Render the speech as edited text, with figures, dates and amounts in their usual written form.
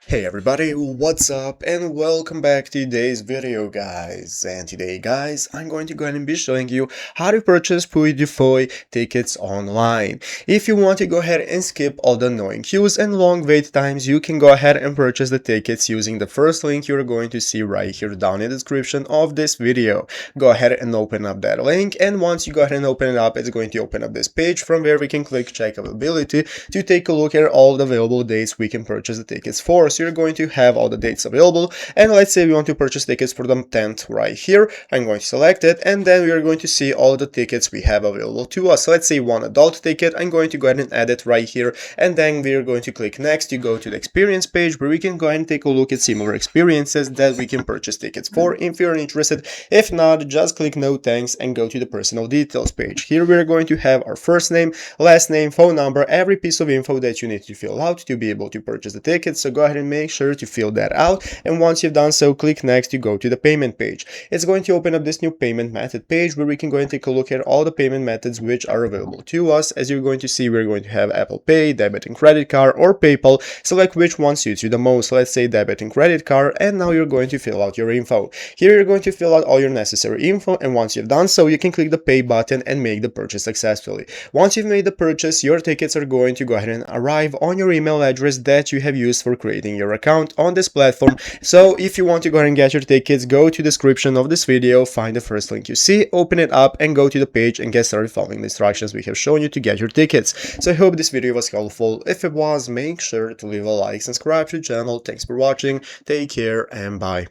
Hey everybody, what's up and welcome back to today's video guys. And today guys, I'm going to go ahead and be showing you how to purchase Puy du Fou tickets online. If you want to go ahead and skip all the annoying queues and long wait times, you can go ahead and purchase the tickets using the first link you're going to see right here down in the description of this video. Go ahead and open up that link, and once you go ahead and open it up, it's going to open up this page from where we can click check availability to take a look at all the available dates we can purchase the tickets for. So you're going to have all the dates available, and let's say we want to purchase tickets for the 10th right here. I'm going to select it, and then we are going to see all the tickets we have available to us. So let's say one adult ticket. I'm going to go ahead and add it right here, and then we're going to click next to go to the experience page where we can go ahead and take a look at similar experiences that we can purchase tickets for if you're interested. If not, just click no thanks and go to the personal details page. Here we're going to have our first name, last name, phone number, every piece of info that you need to fill out to be able to purchase the tickets. So go ahead and make sure to fill that out, and once you've done so, click next to go to the payment page. It's going to open up this new payment method page where we can go and take a look at all the payment methods which are available to us. As you're going to see, we're going to have Apple Pay, debit and credit card, or PayPal. Select which one suits you the most. Let's say debit and credit card, and now you're going to fill out your info. Here you're going to fill out all your necessary info, and once you've done so, you can click the pay button and make the purchase successfully. Once you've made the purchase, your tickets are going to go ahead and arrive on your email address that you have used for creating your account on this platform. So if you want to go ahead and get your tickets, go to the description of this video, find the first link you see, open it up, and go to the page and get started following the instructions we have shown you to get your tickets. So I hope this video was helpful. If it was, make sure to leave a like, subscribe to the channel. Thanks for watching, take care, and bye.